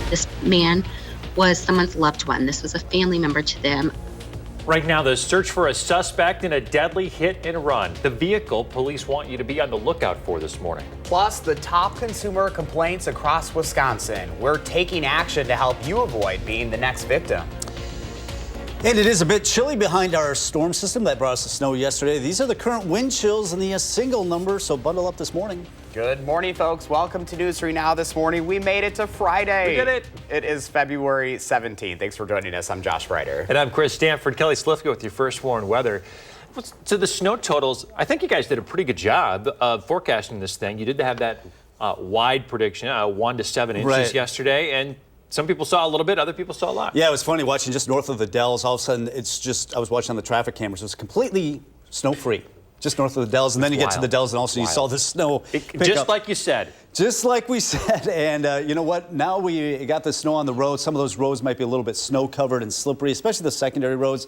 This man was someone's loved one. This was a family member to them. Right now, the search for a suspect in a deadly hit and run. The vehicle police want you to be on the lookout for this morning. Plus, the top consumer complaints across Wisconsin. We're taking action to help you avoid being the next victim. And it is a bit chilly behind our storm system that brought us the snow yesterday. These are the current wind chills in the single number, so bundle up this morning. Good morning, folks. Welcome to News 3 Now this morning. We made it to Friday. We did it. It is February 17th. Thanks for joining us. I'm Josh Ryder. And I'm Chris Stanford. Kelly Slifka with your first warned weather. To the snow totals, I think you guys did a pretty good job of forecasting this thing. You did have that wide prediction, 1 to 7 inches yesterday, and some people saw a little bit, other people saw a lot. Yeah, it was funny watching just north of the Dells. All of a sudden, I was watching on the traffic cameras. It was completely snow-free, just north of the Dells. And then you get to the Dells, and all of a sudden you saw the snow just like you said. Just like we said. And you know what? Now we got the snow on the road. Some of those roads might be a little bit snow-covered and slippery, especially the secondary roads.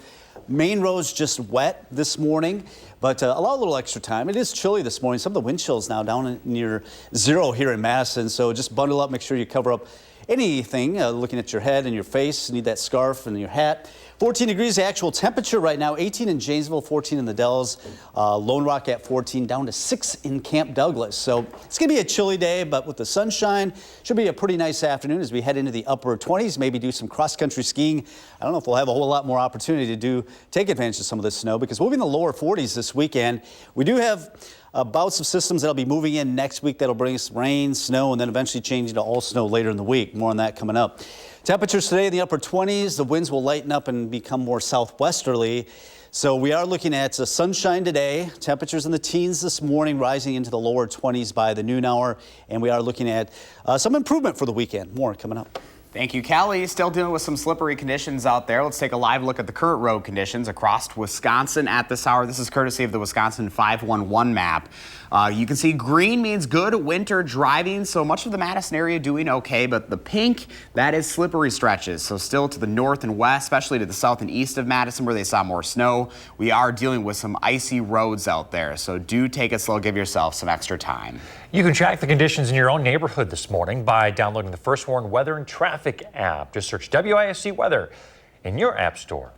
Main roads just wet this morning, but allow a little extra time. It is chilly this morning. Some of the wind chills now down near 0 here in Madison. So just bundle up, make sure you cover up anything, looking at your head and your face. You need that scarf and your hat. 14 degrees the actual temperature right now, 18 in Janesville, 14 in the Dells, Lone Rock at 14, down to 6 in Camp Douglas. So it's going to be a chilly day, but with the sunshine, should be a pretty nice afternoon as we head into the upper 20s, maybe do some cross-country skiing. I don't know if we'll have a whole lot more opportunity to take advantage of some of this snow because we'll be in the lower 40s this weekend. We do have bouts of systems that'll be moving in next week that'll bring us rain, snow, and then eventually change to all snow later in the week. More on that coming up. Temperatures today in the upper 20s. The winds will lighten up and become more southwesterly. So we are looking at sunshine today. Temperatures in the teens this morning, rising into the lower 20s by the noon hour. And we are looking at some improvement for the weekend. More coming up. Thank you, Kelly. Still dealing with some slippery conditions out there. Let's take a live look at the current road conditions across Wisconsin at this hour. This is courtesy of the Wisconsin 511 map. You can see green means good winter driving, so much of the Madison area doing okay, but the pink, that is slippery stretches. So still to the north and west, especially to the south and east of Madison where they saw more snow. We are dealing with some icy roads out there, so do take it slow, give yourself some extra time. You can track the conditions in your own neighborhood this morning by downloading the First Warned Weather and Traffic app. Just search WISC Weather in your app store.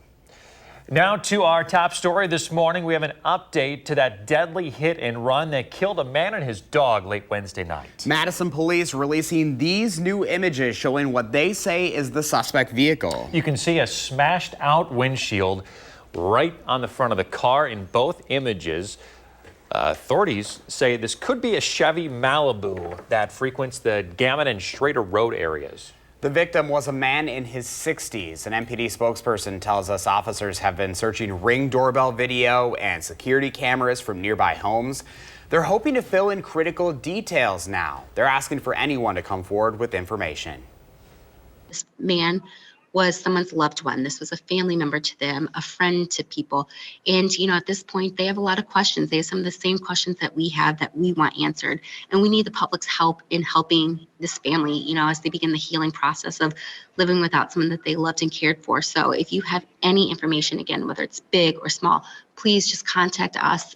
Now to our top story this morning. We have an update to that deadly hit and run that killed a man and his dog late Wednesday night. Madison police releasing these new images showing what they say is the suspect vehicle. You can see a smashed out windshield right on the front of the car in both images. Authorities say this could be a Chevy Malibu that frequents the Gammon and Schrader Road areas. The victim was a man in his 60s. An MPD spokesperson tells us officers have been searching Ring doorbell video and security cameras from nearby homes. They're hoping to fill in critical details now. They're asking for anyone to come forward with information. This man was someone's loved one. This was a family member to them, a friend to people. And, you know, at this point, they have a lot of questions. They have some of the same questions that we have that we want answered. And we need the public's help in helping this family, you know, as they begin the healing process of living without someone that they loved and cared for. So if you have any information, again, whether it's big or small, please just contact us.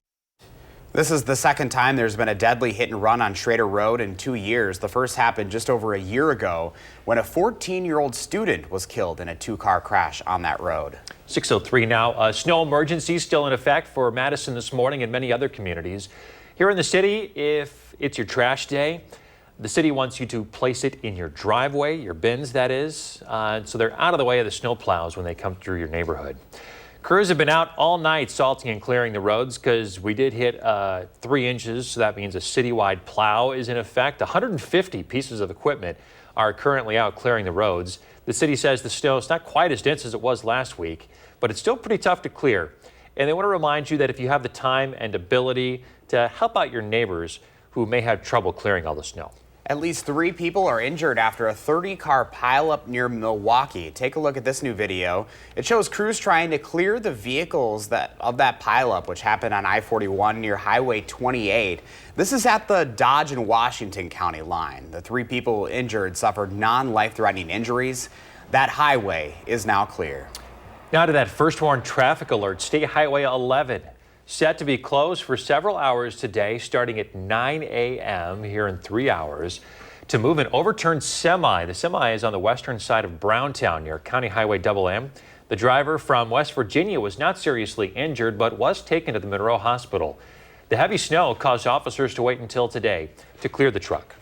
This is the second time there's been a deadly hit and run on Schrader Road in 2 years. The first happened just over a year ago when a 14-year-old student was killed in a two-car crash on that road. 6:03 now. A snow emergency still in effect for Madison this morning and many other communities. Here in the city, if it's your trash day, the city wants you to place it in your driveway, your bins that is, so they're out of the way of the snow plows when they come through your neighborhood. Crews have been out all night salting and clearing the roads because we did hit 3 inches, so that means a citywide plow is in effect. 150 pieces of equipment are currently out clearing the roads. The city says the snow is not quite as dense as it was last week, but it's still pretty tough to clear. And they want to remind you that if you have the time and ability to help out your neighbors who may have trouble clearing all the snow. At least 3 people are injured after a 30-car pileup near Milwaukee. Take a look at this new video. It shows crews trying to clear the vehicles of that pileup, which happened on I-41 near Highway 28. This is at the Dodge and Washington County line. The 3 people injured suffered non-life-threatening injuries. That highway is now clear. Now to that first warned traffic alert. State Highway 11 set to be closed for several hours today, starting at 9 a.m. here in 3 hours. to move an overturned semi. The semi is on the western side of Browntown near County Highway M. The driver from West Virginia was not seriously injured, but was taken to the Monroe Hospital. The heavy snow caused officers to wait until today to clear the truck.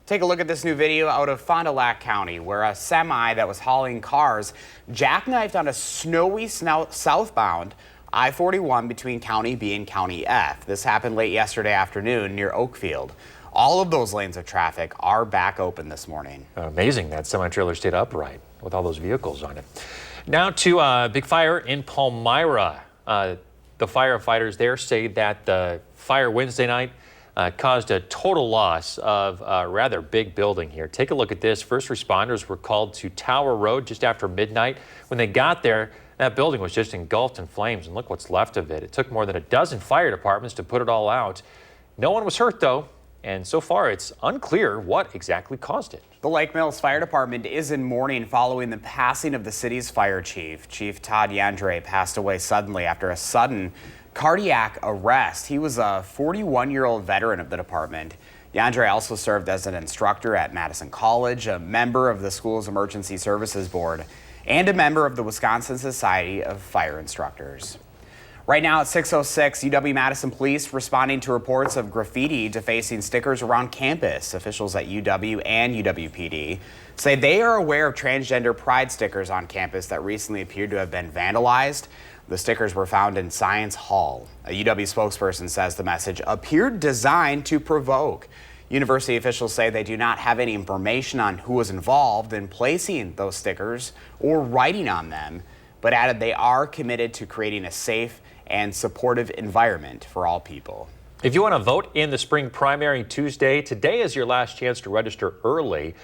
Take a look at this new video out of Fond du Lac County, where a semi that was hauling cars jackknifed on a snowy southbound I-41 between County B and County F. This happened late yesterday afternoon near Oakfield. All of those lanes of traffic are back open this morning. Amazing that semi-trailer stayed upright with all those vehicles on it. Now to a big fire in Palmyra. The firefighters there say that the fire Wednesday night caused a total loss of a rather big building here. Take a look at this. First responders were called to Tower Road just after midnight. When they got there, that building was just engulfed in flames, and look what's left of it. It took more than a dozen fire departments to put it all out. No one was hurt, though, and so far it's unclear what exactly caused it. The Lake Mills Fire Department is in mourning following the passing of the city's fire chief. Chief Todd Yandre passed away suddenly after a sudden cardiac arrest. He was a 41-year-old veteran of the department. Yandre also served as an instructor at Madison College, a member of the school's Emergency Services Board, and a member of the Wisconsin Society of Fire Instructors. Right now at 6:06, UW-Madison police responding to reports of graffiti defacing stickers around campus. Officials at UW and UWPD say they are aware of transgender pride stickers on campus that recently appeared to have been vandalized. The stickers were found in Science Hall. A UW spokesperson says the message appeared designed to provoke. University officials say they do not have any information on who was involved in placing those stickers or writing on them, but added they are committed to creating a safe and supportive environment for all people. If you want to vote in the spring primary Tuesday, today is your last chance to register early.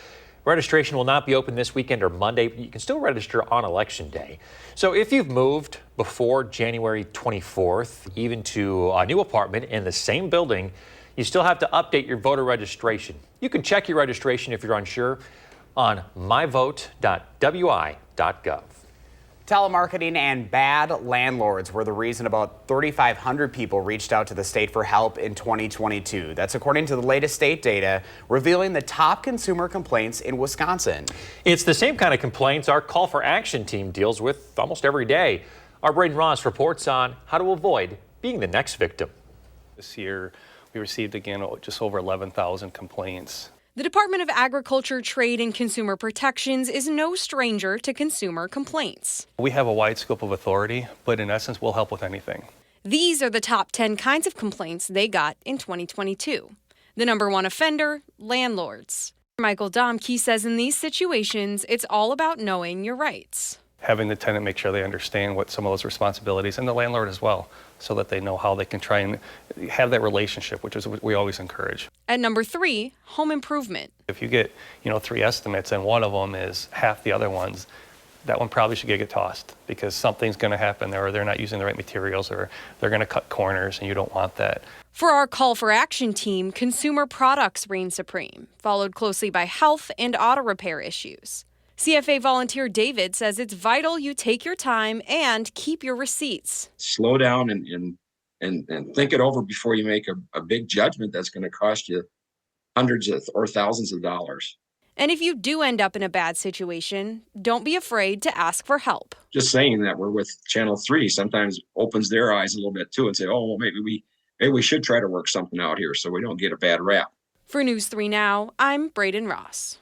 Registration will not be open this weekend or Monday, but you can still register on Election Day. So if you've moved before January 24th, even to a new apartment in the same building, you still have to update your voter registration. You can check your registration if you're unsure on myvote.wi.gov. Telemarketing and bad landlords were the reason about 3,500 people reached out to the state for help in 2022. That's according to the latest state data revealing the top consumer complaints in Wisconsin. It's the same kind of complaints our Call for Action team deals with almost every day. Our Braden Ross reports on how to avoid being the next victim. This year, we received again just over 11,000 complaints. The Department of Agriculture, Trade, and Consumer Protections is no stranger to consumer complaints. We have a wide scope of authority, but in essence, we'll help with anything. These are the top 10 kinds of complaints they got in 2022. The number one offender, landlords. Michael Domke says in these situations, it's all about knowing your rights. Having the tenant make sure they understand what some of those responsibilities, and the landlord as well, so that they know how they can try and have that relationship, which is what we always encourage. At number 3, home improvement. If you get, 3 estimates and one of them is half the other ones, that one probably should get tossed because something's going to happen there, or they're not using the right materials, or they're going to cut corners, and you don't want that. For our Call for Action team, consumer products reign supreme, followed closely by health and auto repair issues. CFA volunteer David says it's vital you take your time and keep your receipts. Slow down and think it over before you make a big judgment that's going to cost you hundreds or thousands of dollars. And if you do end up in a bad situation, don't be afraid to ask for help. Just saying that we're with Channel 3 sometimes opens their eyes a little bit too and say, oh, well, maybe we should try to work something out here so we don't get a bad rap. For News 3 Now, I'm Braden Ross.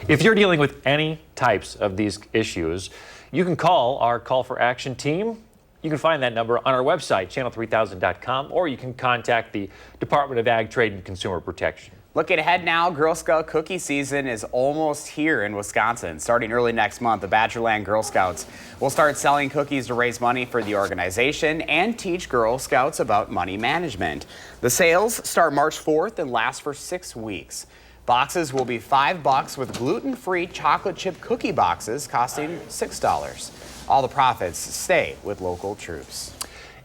If you're dealing with any types of these issues, you can call our Call for Action team. You can find that number on our website, channel3000.com, or you can contact the Department of Ag, Trade, and Consumer Protection. Looking ahead now, Girl Scout cookie season is almost here in Wisconsin. Starting early next month, the Badgerland Girl Scouts will start selling cookies to raise money for the organization and teach Girl Scouts about money management. The sales start March 4th and last for 6 weeks. Boxes will be $5 with gluten-free chocolate chip cookie boxes costing $6. All the profits stay with local troops.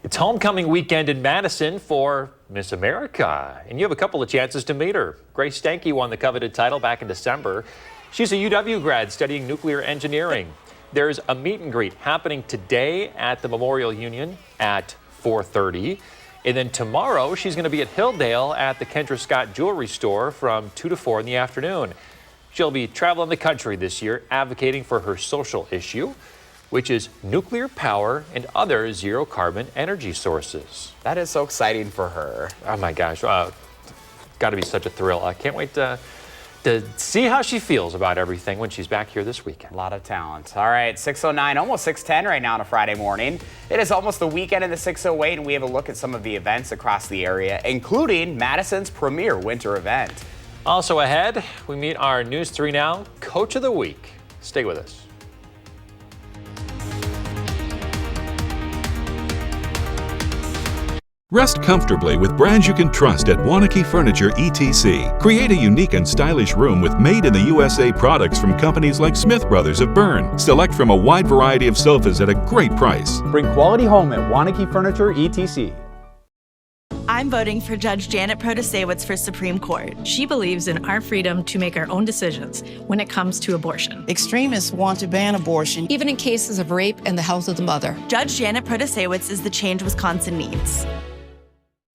It's homecoming weekend in Madison for Miss America, and you have a couple of chances to meet her. Grace Stanke won the coveted title back in December. She's a UW grad studying nuclear engineering. There's a meet and greet happening today at the Memorial Union at 4:30. And then tomorrow, she's going to be at Hilldale at the Kendra Scott Jewelry Store from 2 to 4 in the afternoon. She'll be traveling the country this year, advocating for her social issue, which is nuclear power and other zero-carbon energy sources. That is so exciting for her. Oh my gosh, got to be such a thrill. I can't wait to see how she feels about everything when she's back here this weekend. A lot of talent. All right, 6:09, almost 6:10 right now on a Friday morning. It is almost the weekend in the 608, and we have a look at some of the events across the area, including Madison's premier winter event. Also ahead, we meet our News 3 Now Coach of the Week. Stay with us. Rest comfortably with brands you can trust at Wanakee Furniture ETC. Create a unique and stylish room with made-in-the-USA products from companies like Smith Brothers of Bern. Select from a wide variety of sofas at a great price. Bring quality home at Wanakee Furniture ETC. I'm voting for Judge Janet Protasewicz for Supreme Court. She believes in our freedom to make our own decisions when it comes to abortion. Extremists want to ban abortion, even in cases of rape and the health of the mother. Judge Janet Protasewicz is the change Wisconsin needs.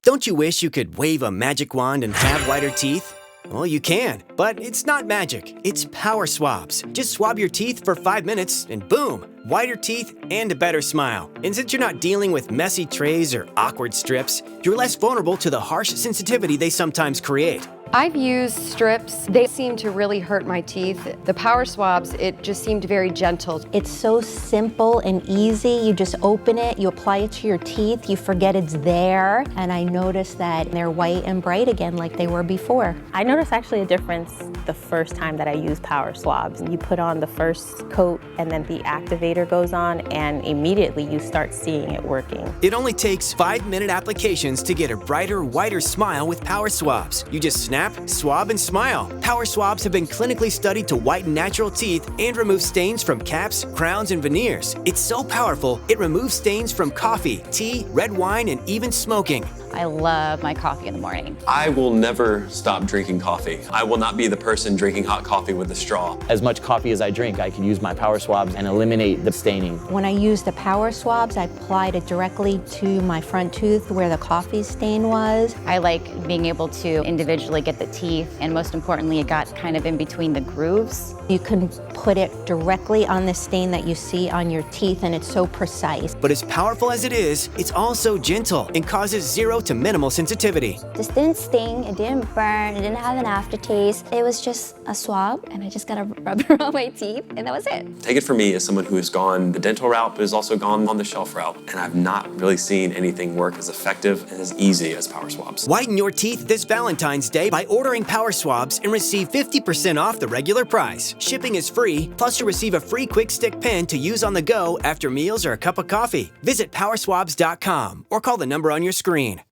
Don't you wish you could wave a magic wand and have whiter teeth? Well, you can, but it's not magic. It's power swabs. Just swab your teeth for 5 minutes and boom, whiter teeth and a better smile. And since you're not dealing with messy trays or awkward strips, you're less vulnerable to the harsh sensitivity they sometimes create. I've used strips. They seem to really hurt my teeth. The power swabs, it just seemed very gentle. It's so simple and easy. You just open it, you apply it to your teeth, you forget it's there. And I noticed that they're white and bright again like they were before. I noticed actually a difference the first time that I used power swabs. You put on the first coat and then the activator goes on and immediately you start seeing it working. It only takes 5-minute applications to get a brighter, whiter smile with power swabs. You just snap, swab, and smile. Power swabs have been clinically studied to whiten natural teeth and remove stains from caps, crowns, and veneers. It's so powerful, it removes stains from coffee, tea, red wine, and even smoking. I love my coffee in the morning. I will never stop drinking coffee. I will not be the person drinking hot coffee with a straw. As much coffee as I drink, I can use my power swabs and eliminate the staining. When I use the power swabs, I applied it directly to my front tooth where the coffee stain was. I like being able to individually get the teeth, and most importantly, it got kind of in between the grooves. You can put it directly on the stain that you see on your teeth, and it's so precise. But as powerful as it is, it's also gentle and causes 0 to minimal sensitivity. This didn't sting, it didn't burn, it didn't have an aftertaste. It was just a swab, and I just got to rub it on my teeth, and that was it. Take it from me as someone who has gone the dental route, but has also gone on the shelf route, and I've not really seen anything work as effective and as easy as power swabs. Whiten your teeth this Valentine's Day by ordering power swabs and receive 50% off the regular price. Shipping is free, plus you'll receive a free quick stick pen to use on the go after meals or a cup of coffee. Visit powerswabs.com or call the number on your screen.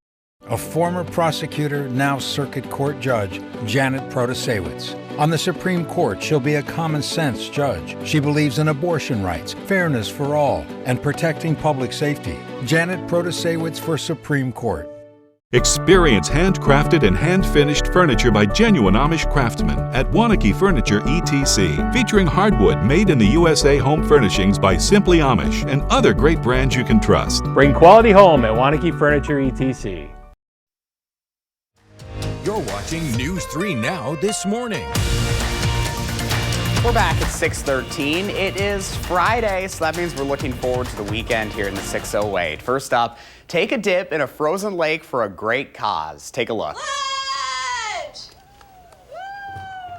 A former prosecutor, now circuit court judge, Janet Protasewicz. On the Supreme Court, she'll be a common-sense judge. She believes in abortion rights, fairness for all, and protecting public safety. Janet Protasewicz for Supreme Court. Experience handcrafted and hand-finished furniture by genuine Amish craftsmen at Wanakee Furniture ETC, featuring hardwood made in the USA home furnishings by Simply Amish and other great brands you can trust. Bring quality home at Wanakee Furniture ETC. You're watching News 3 Now this morning. We're back at 6:13. It is Friday, so that means we're looking forward to the weekend here in the 608. First up, take a dip in a frozen lake for a great cause. Take a look.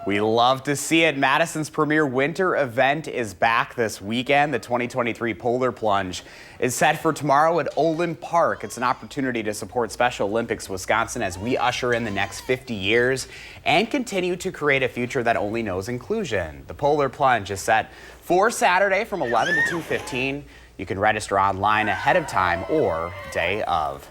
We love to see it. Madison's premier winter event is back this weekend. The 2023 Polar Plunge is set for tomorrow at Olin Park. It's an opportunity to support Special Olympics Wisconsin as we usher in the next 50 years and continue to create a future that only knows inclusion. The Polar Plunge is set for Saturday from 11 to 2:15. You can register online ahead of time or day of.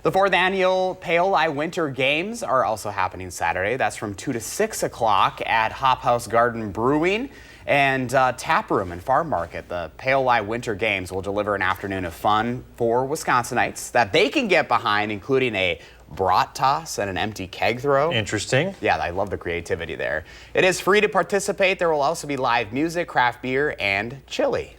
The 4th annual Pale Eye Winter Games are also happening Saturday. That's from 2 to 6 o'clock at Hop House Garden Brewing and Tap Room and Farm Market. The Pale Eye Winter Games will deliver an afternoon of fun for Wisconsinites that they can get behind, including a brat toss and an empty keg throw. Interesting. Yeah, I love the creativity there. It is free to participate. There will also be live music, craft beer, and chili.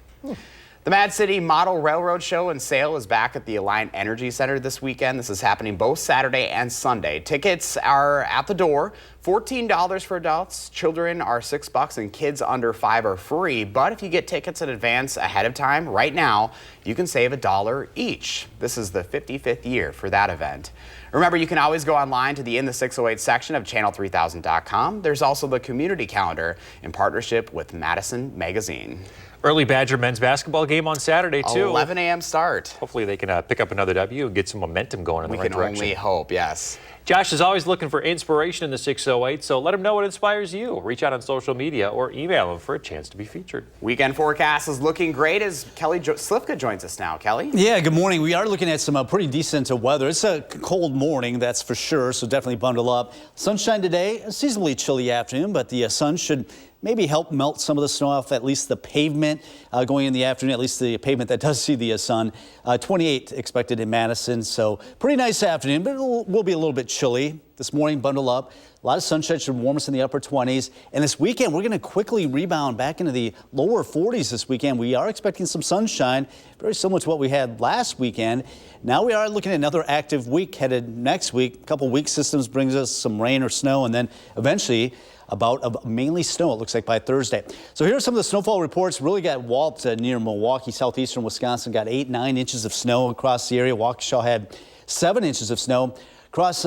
The Mad City Model Railroad Show and Sale is back at the Alliant Energy Center this weekend. This is happening both Saturday and Sunday. Tickets are at the door, $14 for adults, children are $6, and kids under 5 are free. But if you get tickets in advance ahead of time, right now, you can save $1 each. This is the 55th year for that event. Remember, you can always go online to the In the 608 section of channel3000.com. There's also the community calendar in partnership with Madison Magazine. Early Badger men's basketball game on Saturday, too. 11 a.m. start. Hopefully they can pick up another W and get some momentum going in the right direction. We can only hope, yes. Josh is always looking for inspiration in the 608, so let him know what inspires you. Reach out on social media or email him for a chance to be featured. Weekend forecast is looking great as Kelly Slifka joins us now. Kelly? Yeah, good morning. We are looking at some pretty decent weather. It's a cold morning, that's for sure, so definitely bundle up. Sunshine today, a seasonably chilly afternoon, but the sun should maybe help melt some of the snow off at least the pavement going in the afternoon, at least the pavement that does see the sun. 28 expected in Madison, so pretty nice afternoon, but it will be a little bit chilly. This morning, bundle up. A lot of sunshine should warm us in the upper 20s. And this weekend, we're going to quickly rebound back into the lower 40s this weekend. We are expecting some sunshine, very similar to what we had last weekend. Now we are looking at another active week headed next week. A couple weak systems brings us some rain or snow, and then eventually a bout of mainly snow, it looks like, by Thursday. So here are some of the snowfall reports. Really got walloped near Milwaukee, southeastern Wisconsin. Got 8-9 inches of snow across the area. Waukesha had 7 inches of snow. Across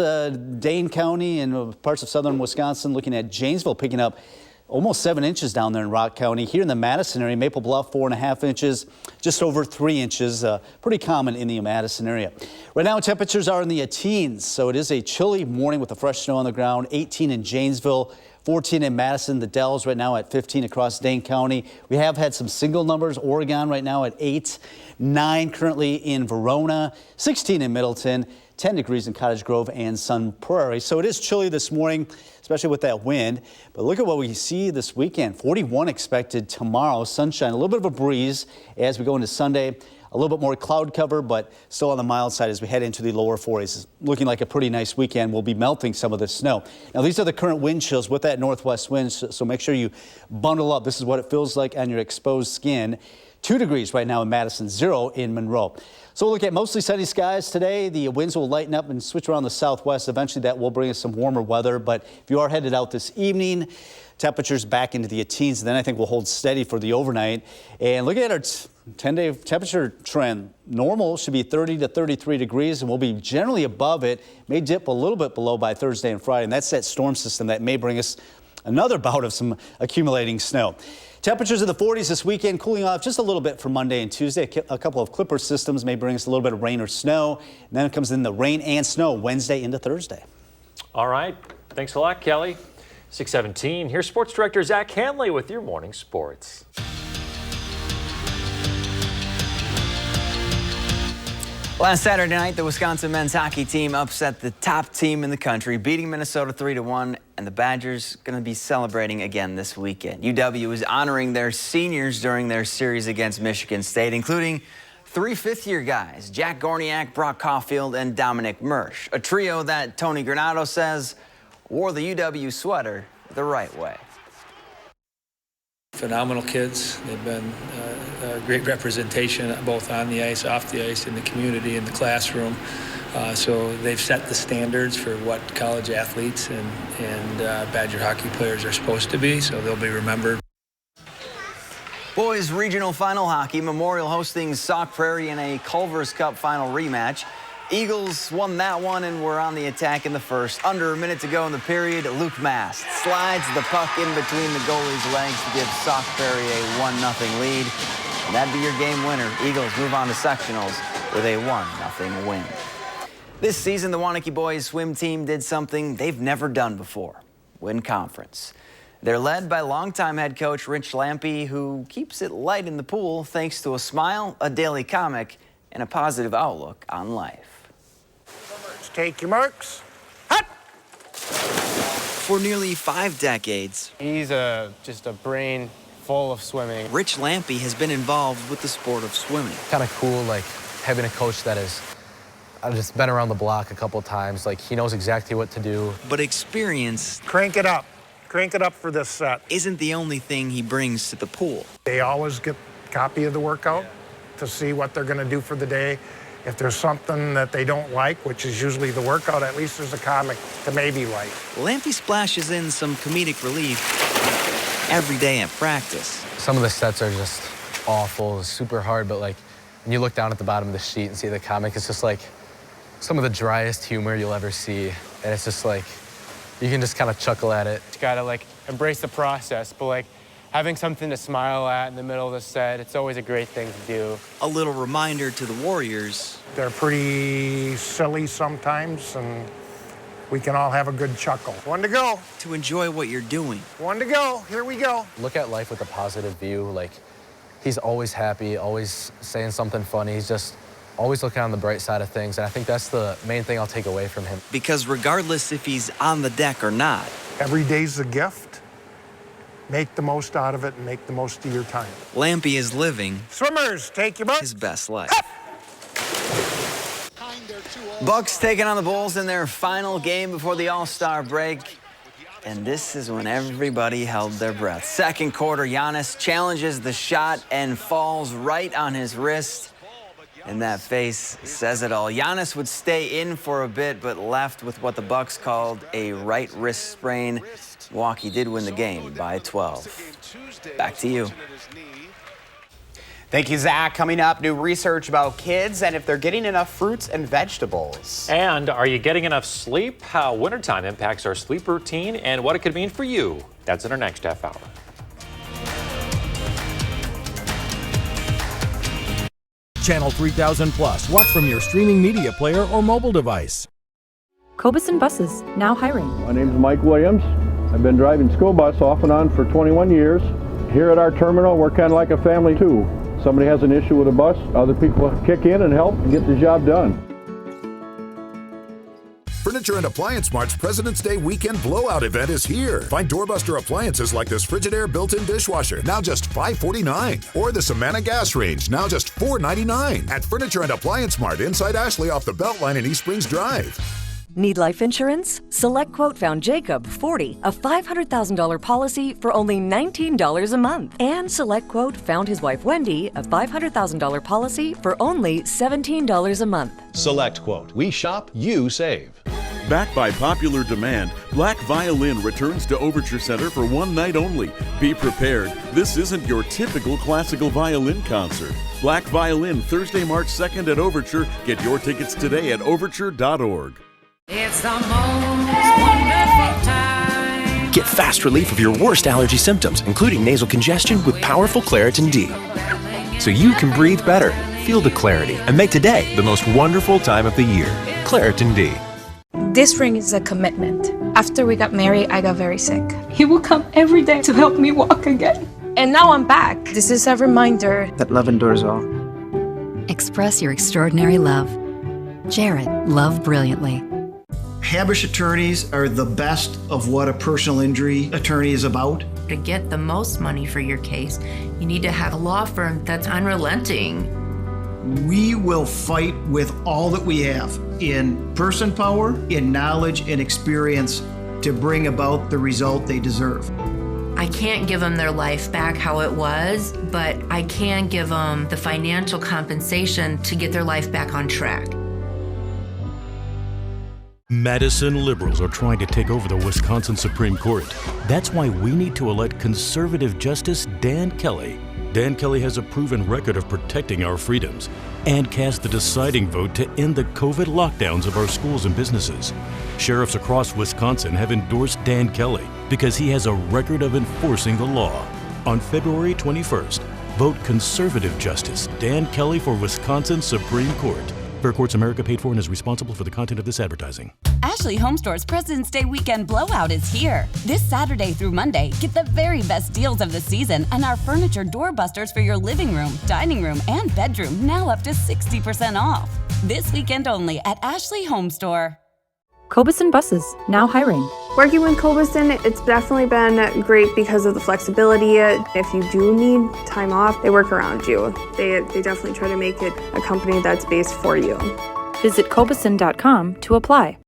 Dane County and parts of southern Wisconsin, looking at Janesville picking up almost 7 inches down there in Rock County. Here in the Madison area, Maple Bluff, 4.5 inches, just over 3 inches, pretty common in the Madison area. Right now, temperatures are in the teens, so it is a chilly morning with the fresh snow on the ground. 18 in Janesville, 14 in Madison. The Dells right now at 15 across Dane County. We have had some single numbers. Oregon right now at 8, 9 currently in Verona, 16 in Middleton, 10 degrees in Cottage Grove and Sun Prairie. So it is chilly this morning, especially with that wind. But look at what we see this weekend. 41 expected tomorrow. Sunshine, a little bit of a breeze as we go into Sunday. A little bit more cloud cover, but still on the mild side as we head into the lower 40s. It's looking like a pretty nice weekend. We'll be melting some of the snow. Now, these are the current wind chills with that northwest wind, so make sure you bundle up. This is what it feels like on your exposed skin. 2 degrees right now in Madison, 0 in Monroe. So we'll look at mostly sunny skies today. The winds will lighten up and switch around the southwest. Eventually that will bring us some warmer weather. But if you are headed out this evening, temperatures back into the teens. And then I think we'll hold steady for the overnight. And look at our 10-day temperature trend. Normal should be 30 to 33 degrees, and we'll be generally above it. May dip a little bit below by Thursday and Friday. And that's that storm system that may bring us another bout of some accumulating snow. Temperatures in the 40s this weekend, cooling off just a little bit for Monday and Tuesday. A couple of clipper systems may bring us a little bit of rain or snow. And then it comes in the rain and snow Wednesday into Thursday. All right. Thanks a lot, Kelly. 6:17. Here's Sports Director Zach Hanley with your morning sports. Last Saturday night, the Wisconsin men's hockey team upset the top team in the country, beating Minnesota 3-1, and the Badgers going to be celebrating again this weekend. UW is honoring their seniors during their series against Michigan State, including 3 fifth-year guys, Jack Gorniak, Brock Caulfield, and Dominic Mersch, a trio that Tony Granato says wore the UW sweater the right way. Phenomenal kids. They've been a great representation both on the ice, off the ice, in the community, in the classroom. So they've set the standards for what college athletes and Badger hockey players are supposed to be, so they'll be remembered. Boys Regional Final Hockey, Memorial hosting Sauk Prairie in a Culver's Cup final rematch. Eagles won that one and were on the attack in the first. Under a minute to go in the period, Luke Mast slides the puck in between the goalie's legs to give Sauk Prairie a 1-0 lead. And that'd be your game winner. Eagles move on to sectionals with a 1-0 win. This season, the Waunakee boys swim team did something they've never done before: win conference. They're led by longtime head coach Rich Lampe, who keeps it light in the pool thanks to a smile, a daily comic, and a positive outlook on life. Take your marks. Hut! For nearly 5 decades, he's just a brain full of swimming. Rich Lampe has been involved with the sport of swimming. Kind of cool, like having a coach that has just been around the block a couple of times. Like he knows exactly what to do. But experience, Crank it up for this set. Isn't the only thing he brings to the pool. They always get a copy of the workout. to see what they're going to do for the day. If there's something that they don't like, which is usually the workout, at least there's a comic to maybe like. Lampy splashes in some comedic relief every day at practice. Some of the sets are just awful, super hard, but like when you look down at the bottom of the sheet and see the comic, it's just like some of the driest humor you'll ever see. And it's just like, you can just kind of chuckle at it. You gotta like embrace the process, but like having something to smile at in the middle of the set, it's always a great thing to do. A little reminder to the Warriors. They're pretty silly sometimes, and we can all have a good chuckle. One to go. To enjoy what you're doing. One to go. Here we go. Look at life with a positive view. Like, he's always happy, always saying something funny. He's just always looking on the bright side of things. And I think that's the main thing I'll take away from him. Because regardless if he's on the deck or not. Every day's a gift. Make the most out of it and make the most of your time. Lampy is living. Swimmers, take your boat. His best life. Bucks taking on the Bulls in their final game before the All-Star break. And this is when everybody held their breath. Second quarter, Giannis challenges the shot and falls right on his wrist. And that face says it all. Giannis would stay in for a bit, but left with what the Bucks called a right wrist sprain. Milwaukee did win the game by 12. Back to you. Thank you, Zach. Coming up, new research about kids and if they're getting enough fruits and vegetables. And are you getting enough sleep? How wintertime impacts our sleep routine and what it could mean for you. That's in our next half hour. Channel 3000 Plus. Watch from your streaming media player or mobile device. Cobison Buses, now hiring. My name's Mike Williams. I've been driving school bus off and on for 21 years. Here at our terminal, we're kind of like a family too. Somebody has an issue with a bus, other people kick in and help and get the job done. Furniture and Appliance Mart's President's Day weekend blowout event is here. Find doorbuster appliances like this Frigidaire built-in dishwasher, now just $549. Or the Samana gas range, now just $499. At Furniture and Appliance Mart inside Ashley off the Beltline in East Springs Drive. Need life insurance? SelectQuote found Jacob, 40, a $500,000 policy for only $19 a month. And SelectQuote found his wife Wendy, a $500,000 policy for only $17 a month. SelectQuote. We shop, you save. Backed by popular demand, Black Violin returns to Overture Center for one night only. Be prepared. This isn't your typical classical violin concert. Black Violin, Thursday, March 2nd at Overture. Get your tickets today at overture.org. It's the most wonderful time. Get fast relief of your worst allergy symptoms, including nasal congestion with powerful Claritin D. So you can breathe better, feel the clarity, and make today the most wonderful time of the year. Claritin D. This ring is a commitment. After we got married, I got very sick. He would come every day to help me walk again. And now I'm back. This is a reminder that love endures all. Express your extraordinary love. Jared, love brilliantly. Habush attorneys are the best of what a personal injury attorney is about. To get the most money for your case, you need to have a law firm that's unrelenting. We will fight with all that we have in person power, in knowledge and experience to bring about the result they deserve. I can't give them their life back how it was, but I can give them the financial compensation to get their life back on track. Madison liberals are trying to take over the Wisconsin Supreme Court. That's why we need to elect conservative Justice Dan Kelly. Dan Kelly has a proven record of protecting our freedoms and cast the deciding vote to end the COVID lockdowns of our schools and businesses. Sheriffs across Wisconsin have endorsed Dan Kelly because he has a record of enforcing the law. On February 21st, vote conservative Justice Dan Kelly for Wisconsin Supreme Court. Fair Courts America paid for and is responsible for the content of this advertising. Ashley Home Store's President's Day weekend blowout is here. This Saturday through Monday, get the very best deals of the season on our furniture doorbusters for your living room, dining room, and bedroom, now up to 60% off. This weekend only at Ashley Home Store. Cobison Buses, now hiring. Working with Cobison, it's definitely been great because of the flexibility. If you do need time off, they work around you. They definitely try to make it a company that's based for you. Visit Cobison.com to apply.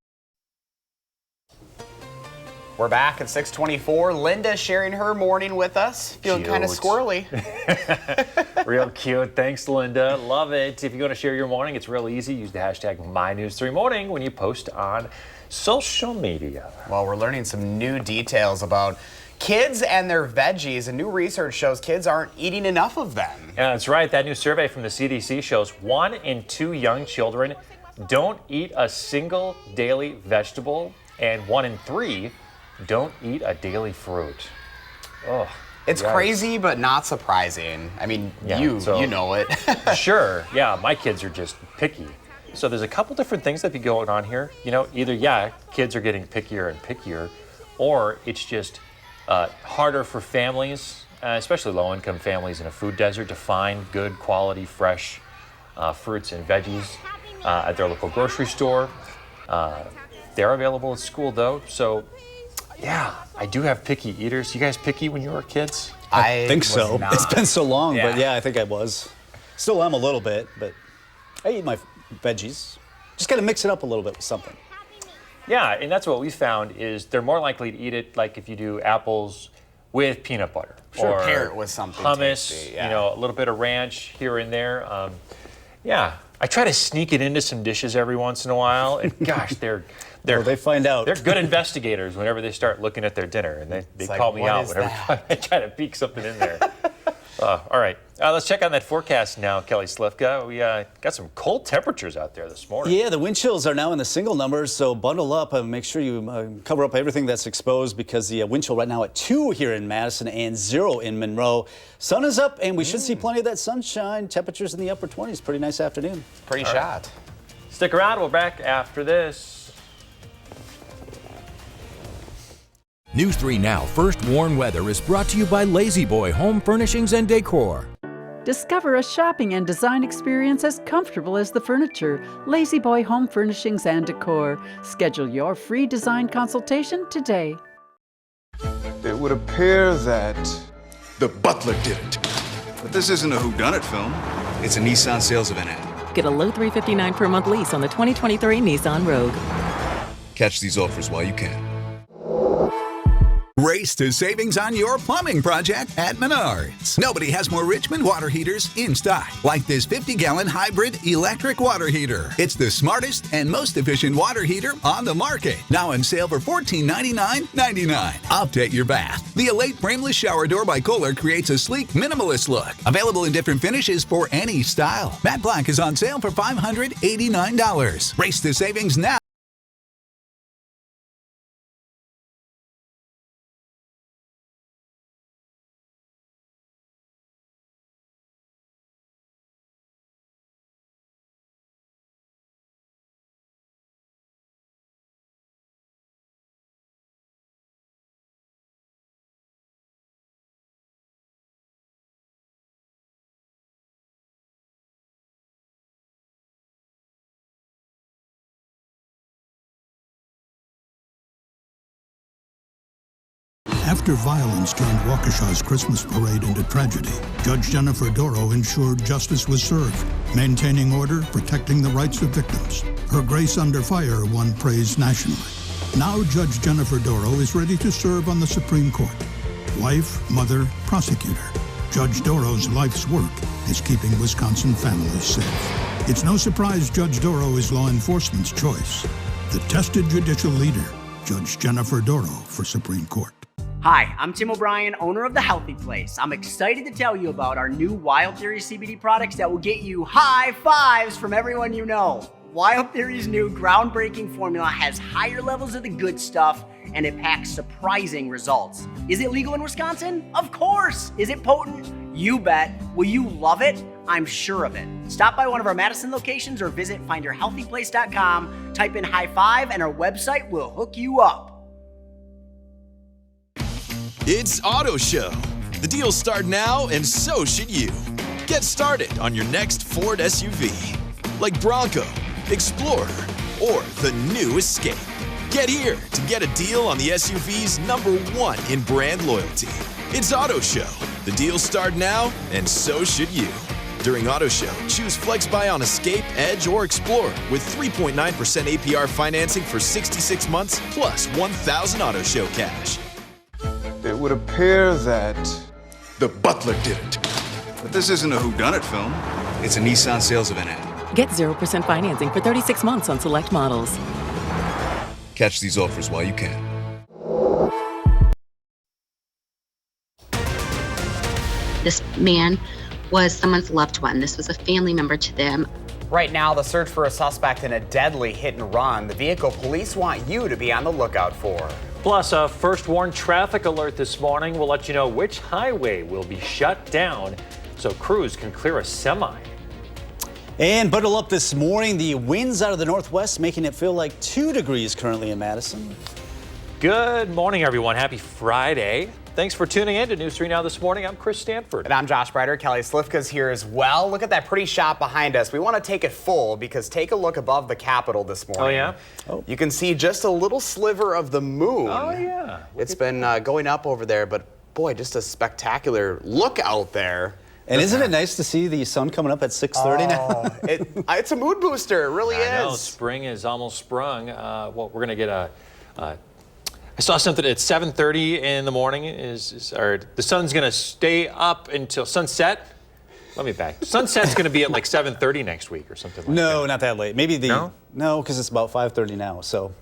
We're back at 6:24. Linda sharing her morning with us. Feeling kind of squirrely. Real cute. Thanks, Linda. Love it. If you want to share your morning, it's real easy. Use the hashtag MyNews3Morning when you post on social media. Well, we're learning some new details about kids and their veggies, and new research shows kids aren't eating enough of them. Yeah, that's right. That new survey from the CDC shows 1 in 2 young children don't eat a single daily vegetable, and 1 in 3 don't eat a daily fruit. Oh, it's crazy, but not surprising. I mean, you know it. Sure. Yeah, my kids are just picky. So there's a couple different things that be going on here. You know, either, kids are getting pickier and pickier, or it's just harder for families, especially low-income families in a food desert, to find good quality, fresh fruits and veggies at their local grocery store. They're available at school, though. So, yeah, I do have picky eaters. You guys picky when you were kids? I think so. It's been so long, but yeah, I think I was. Still am a little bit, but I eat my veggies. Just gotta mix it up a little bit with something. Yeah, and that's what we found is they're more likely to eat it like if you do apples with peanut butter. Sure, or pair it with something hummus, tasty, you know, a little bit of ranch here and there. I try to sneak it into some dishes every once in a while, and gosh, they find out. They're good investigators whenever they start looking at their dinner, and they call me out whenever I try to peek something in there. All right, let's check on that forecast now, Kelly Slifka. We got some cold temperatures out there this morning. Yeah, the wind chills are now in the single numbers, so bundle up and make sure you cover up everything that's exposed, because the wind chill right now at 2 here in Madison and 0 in Monroe. Sun is up, and we should see plenty of that sunshine. Temperatures in the upper 20s. Pretty nice afternoon. Pretty shot. Stick around. We're back after this. News 3 Now First Warn Weather is brought to you by Lazy Boy Home Furnishings and Decor. Discover a shopping and design experience as comfortable as the furniture. Lazy Boy Home Furnishings and Decor. Schedule your free design consultation today. It would appear that the butler did it. But this isn't a whodunit film. It's a Nissan sales event ad. Get a low $359 per month lease on the 2023 Nissan Rogue. Catch these offers while you can. Race to savings on your plumbing project at Menards. Nobody has more Richmond water heaters in stock, like this 50-gallon hybrid electric water heater. It's the smartest and most efficient water heater on the market. Now on sale for $1499.99. Update your bath. The Elate frameless shower door by Kohler creates a sleek, minimalist look. Available in different finishes for any style. Matte Black is on sale for $589. Race to savings now. After violence turned Waukesha's Christmas parade into tragedy, Judge Jennifer Doro ensured justice was served, maintaining order, protecting the rights of victims. Her Grace Under Fire won praise nationally. Now Judge Jennifer Doro is ready to serve on the Supreme Court. Wife, mother, prosecutor. Judge Doro's life's work is keeping Wisconsin families safe. It's no surprise Judge Doro is law enforcement's choice. The tested judicial leader, Judge Jennifer Doro for Supreme Court. Hi, I'm Tim O'Brien, owner of The Healthy Place. I'm excited to tell you about our new Wild Theory CBD products that will get you high fives from everyone you know. Wild Theory's new groundbreaking formula has higher levels of the good stuff, and it packs surprising results. Is it legal in Wisconsin? Of course! Is it potent? You bet. Will you love it? I'm sure of it. Stop by one of our Madison locations or visit findyourhealthyplace.com, type in high five, and our website will hook you up. It's Auto Show. The deals start now, and so should you. Get started on your next Ford SUV, like Bronco, Explorer, or the new Escape. Get here to get a deal on the SUV's #1 in brand loyalty. It's Auto Show. The deals start now, and so should you. During Auto Show, choose Flex Buy on Escape, Edge, or Explorer with 3.9% APR financing for 66 months plus 1,000 Auto Show cash. It would appear that the butler did it. But this isn't a whodunit film. It's a Nissan sales event ad. Get 0% financing for 36 months on select models. Catch these offers while you can. This man was someone's loved one. This was a family member to them. Right now, the search for a suspect in a deadly hit and run, the vehicle police want you to be on the lookout for. Plus, a first warn traffic alert this morning will let you know which highway will be shut down so crews can clear a semi. And bundle up this morning. The winds out of the northwest making it feel like 2 degrees currently in Madison. Good morning, everyone. Happy Friday. Thanks for tuning in to News 3 Now this morning. I'm Chris Stanford. And I'm Josh Breiter. Kelly Slifka's here as well. Look at that pretty shot behind us. We want to take it full because take a look above the Capitol this morning. Oh, yeah? Oh. You can see just a little sliver of the moon. Oh, yeah. It's been going up over there, but boy, just a spectacular look out there. And isn't it nice to see the sun coming up at 6:30 now? It's a mood booster. It really is. I know. Spring is almost sprung. Well, we're going to get I saw something at 7:30 in the morning. Or the sun's going to stay up until sunset. Let me back. Sunset's going to be at like 7:30 next week or something like that. No, not that late. Maybe no, because it's about 5:30 now. So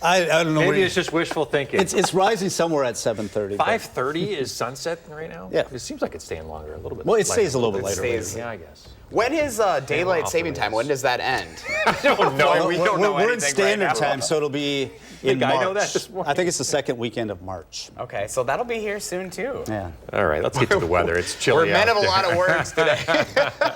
I don't know. Maybe it's just wishful thinking. It's rising somewhere at 7:30. 5:30 is sunset right now? Yeah. It seems like it's staying longer a little bit. Well, it stays a little bit later. Yeah, I guess. When is daylight saving time? When does that end? I don't know. We don't know We're in standard right time, so it'll be in March. I know that this morning. I think it's the second weekend of March. Okay, so that'll be here soon too. Yeah. All right, let's get to the weather. It's chilly. We're men out of a there. lot of words today.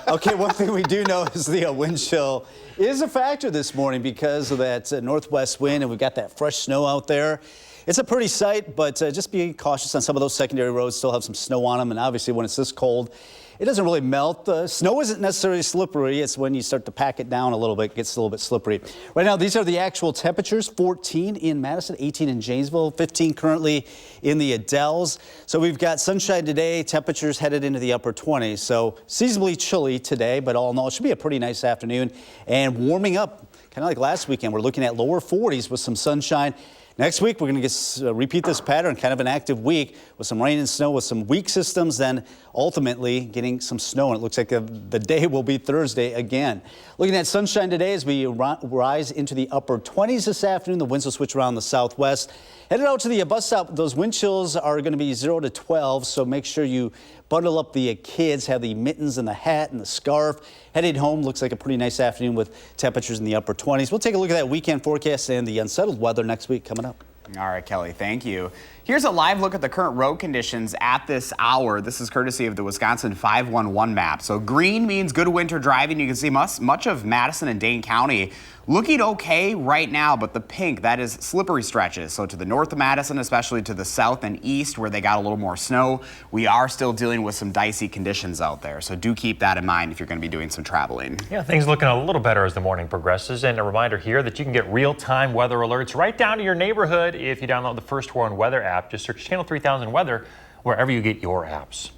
Okay, one thing we do know is the wind chill is a factor this morning because of that northwest wind, and we've got that fresh snow out there. It's a pretty sight, but just be cautious on some of those secondary roads. Still have some snow on them, and obviously when it's this cold, it doesn't really melt. Snow isn't necessarily slippery. It's when you start to pack it down a little bit, it gets a little bit slippery. Right now, these are the actual temperatures. 14 in Madison, 18 in Janesville, 15 currently in the Dells. So we've got sunshine today, temperatures headed into the upper 20s. So seasonably chilly today, but all in all, it should be a pretty nice afternoon and warming up. Kind of like last weekend, we're looking at lower 40s with some sunshine. Next week, we're going to repeat this pattern, kind of an active week with some rain and snow with some weak systems, then ultimately getting some snow. And it looks like the day will be Thursday again. Looking at sunshine today as we rise into the upper 20s this afternoon. The winds will switch around the southwest. Headed out to the bus stop, those wind chills are going to be 0 to 12, so make sure you bundle up the kids, have the mittens and the hat and the scarf. Heading home, looks like a pretty nice afternoon with temperatures in the upper 20s. We'll take a look at that weekend forecast and the unsettled weather next week coming up. All right, Kelly, thank you. Here's a live look at the current road conditions at this hour. This is courtesy of the Wisconsin 511 map. So green means good winter driving. You can see much of Madison and Dane County looking okay right now, but the pink, that is slippery stretches. So to the north of Madison, especially to the south and east where they got a little more snow, we are still dealing with some dicey conditions out there. So do keep that in mind if you're going to be doing some traveling. Yeah, things looking a little better as the morning progresses. And a reminder here that you can get real-time weather alerts right down to your neighborhood if you download the First Warn Weather app. Just search Channel 3000 Weather wherever you get your apps.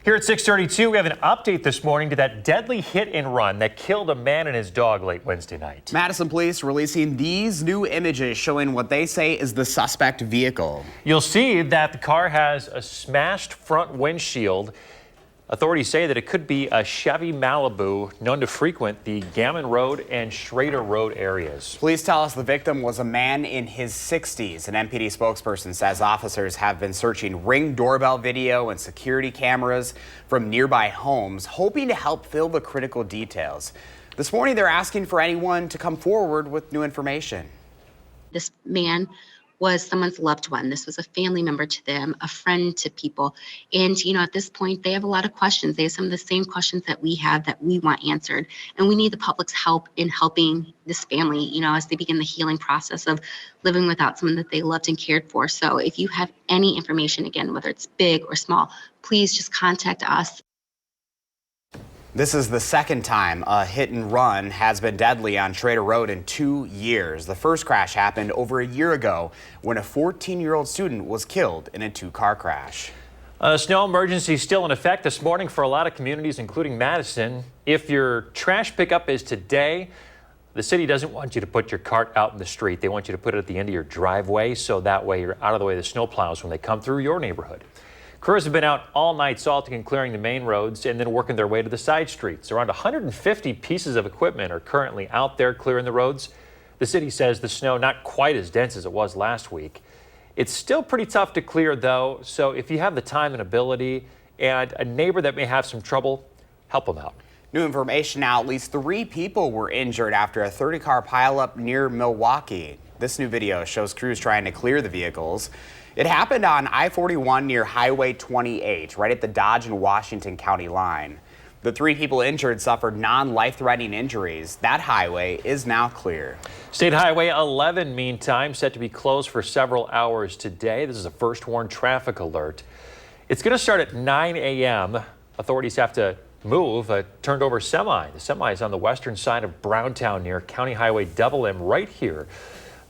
Here at 6:32, we have an update this morning to that deadly hit and run that killed a man and his dog late Wednesday night. Madison police releasing these new images showing what they say is the suspect vehicle. You'll see that the car has a smashed front windshield. Authorities say that it could be a Chevy Malibu known to frequent the Gammon Road and Schrader Road areas. Police tell us the victim was a man in his 60s. An MPD spokesperson says officers have been searching Ring doorbell video and security cameras from nearby homes, hoping to help fill the critical details. This morning, they're asking for anyone to come forward with new information. This man was someone's loved one. This was a family member to them, a friend to people. And, at this point, they have a lot of questions. They have some of the same questions that we have that we want answered. And we need the public's help in helping this family, as they begin the healing process of living without someone that they loved and cared for. So if you have any information, again, whether it's big or small, please just contact us. This is the second time a hit and run has been deadly on Schrader Road in 2 years. The first crash happened over a year ago when a 14-year-old student was killed in a two-car crash. A snow emergency still in effect this morning for a lot of communities, including Madison. If your trash pickup is today, the city doesn't want you to put your cart out in the street. They want you to put it at the end of your driveway, so that way you're out of the way of the snow plows when they come through your neighborhood. Crews have been out all night salting and clearing the main roads and then working their way to the side streets. Around 150 pieces of equipment are currently out there clearing the roads. The city says the snow not quite as dense as it was last week. It's still pretty tough to clear, though, so if you have the time and ability and a neighbor that may have some trouble, help them out. New information now, at least 3 people were injured after a 30-car pileup near Milwaukee. This new video shows crews trying to clear the vehicles. It happened on I-41 near Highway 28, right at the Dodge and Washington County line. The 3 people injured suffered non-life-threatening injuries. That highway is now clear. State Highway 11, meantime, set to be closed for several hours today. This is a first warned traffic alert. It's going to start at 9 a.m. Authorities have to move a turned over semi. The semi is on the western side of Browntown near County Highway M right here.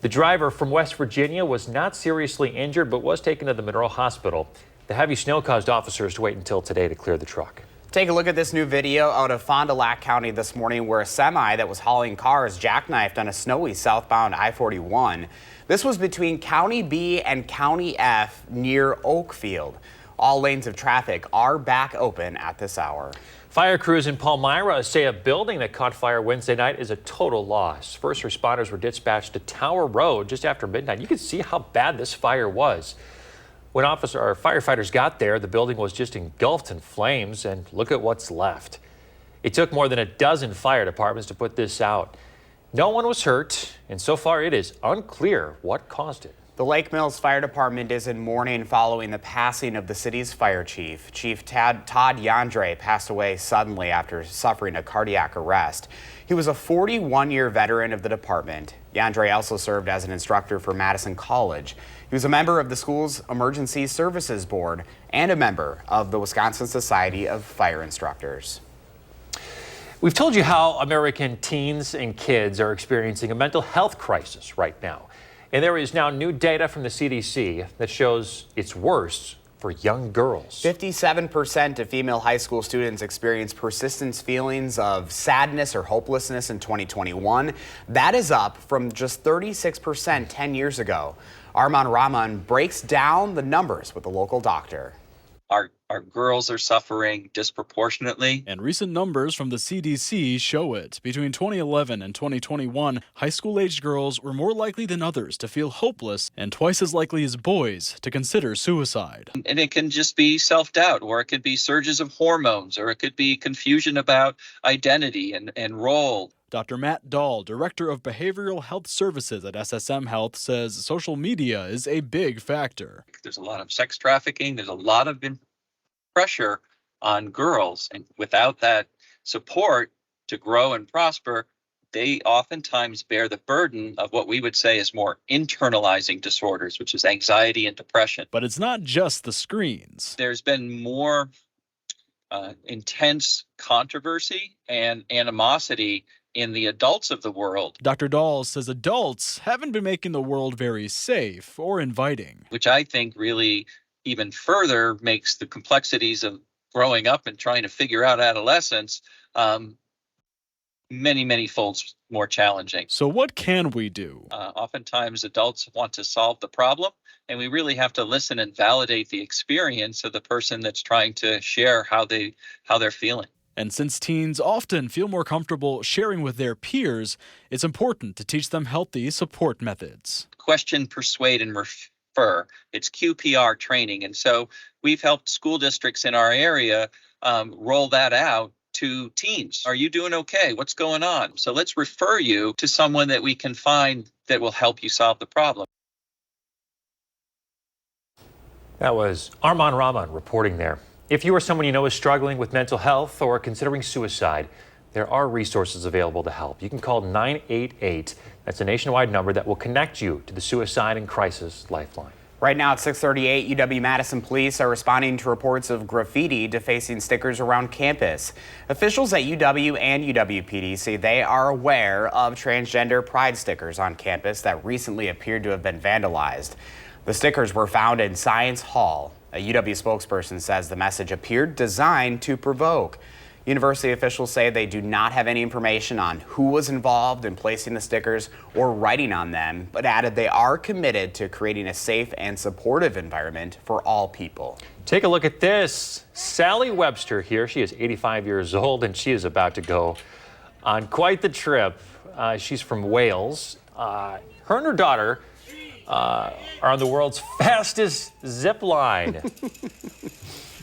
The driver from West Virginia was not seriously injured but was taken to the Monroe Hospital. The heavy snow caused officers to wait until today to clear the truck. Take a look at this new video out of Fond du Lac County this morning where a semi that was hauling cars jackknifed on a snowy southbound I-41. This was between County B and County F near Oakfield. All lanes of traffic are back open at this hour. Fire crews in Palmyra say a building that caught fire Wednesday night is a total loss. First responders were dispatched to Tower Road just after midnight. You can see how bad this fire was. When firefighters got there, the building was just engulfed in flames, and look at what's left. It took more than a dozen fire departments to put this out. No one was hurt, and so far it is unclear what caused it. The Lake Mills Fire Department is in mourning following the passing of the city's fire chief. Chief Todd Yandre passed away suddenly after suffering a cardiac arrest. He was a 41-year veteran of the department. Yandre also served as an instructor for Madison College. He was a member of the school's Emergency Services Board and a member of the Wisconsin Society of Fire Instructors. We've told you how American teens and kids are experiencing a mental health crisis right now. And there is now new data from the CDC that shows it's worse for young girls. 57% of female high school students experienced persistent feelings of sadness or hopelessness in 2021. That is up from just 36% 10 years ago. Arman Rahman breaks down the numbers with a local doctor. Our girls are suffering disproportionately. And recent numbers from the CDC show it. Between 2011 and 2021, high school-aged girls were more likely than others to feel hopeless and twice as likely as boys to consider suicide. And it can just be self-doubt, or it could be surges of hormones, or it could be confusion about identity and role. Dr. Matt Dahl, Director of Behavioral Health Services at SSM Health, says social media is a big factor. There's a lot of sex trafficking. There's a lot of pressure on girls. And without that support to grow and prosper, they oftentimes bear the burden of what we would say is more internalizing disorders, which is anxiety and depression. But it's not just the screens. There's been more intense controversy and animosity in the adults of the world. Dr. Dahl says adults haven't been making the world very safe or inviting. Which I think really even further makes the complexities of growing up and trying to figure out adolescence many, many folds more challenging. So what can we do? Oftentimes adults want to solve the problem, and we really have to listen and validate the experience of the person that's trying to share how they're feeling. And since teens often feel more comfortable sharing with their peers, it's important to teach them healthy support methods. Question, persuade, and refer. It's QPR training. And so we've helped school districts in our area roll that out to teens. Are you doing okay? What's going on? So let's refer you to someone that we can find that will help you solve the problem. That was Arman Rahman reporting there. If you or someone you know is struggling with mental health or considering suicide, there are resources available to help. You can call 988. That's a nationwide number that will connect you to the Suicide and Crisis Lifeline. Right now at 6:38, UW-Madison police are responding to reports of graffiti defacing stickers around campus. Officials at UW and UWPD say they are aware of transgender pride stickers on campus that recently appeared to have been vandalized. The stickers were found in Science Hall. A UW spokesperson says the message appeared designed to provoke. University officials say they do not have any information on who was involved in placing the stickers or writing on them, but added they are committed to creating a safe and supportive environment for all people. Take a look at this. Sally Webster here. She is 85 years old and she is about to go on quite the trip. She's from Wales. Her and her daughter are on the world's fastest zip line.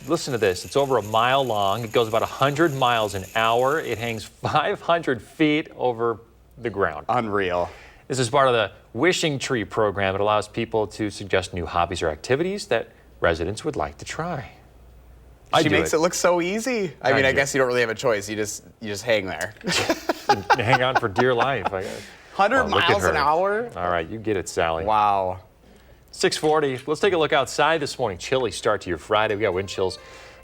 Listen to this. It's over a mile long. It goes about 100 miles an hour. It hangs 500 feet over the ground. Unreal. This is part of the Wishing Tree program. It allows people to suggest new hobbies or activities that residents would like to try. She makes it look so easy. I mean, I guess you don't really have a choice. You just hang there. Hang on for dear life. 100 miles an hour? All right, you get it, Sally. Wow. 6:40. Let's take a look outside this morning. Chilly start to your Friday. We got wind chills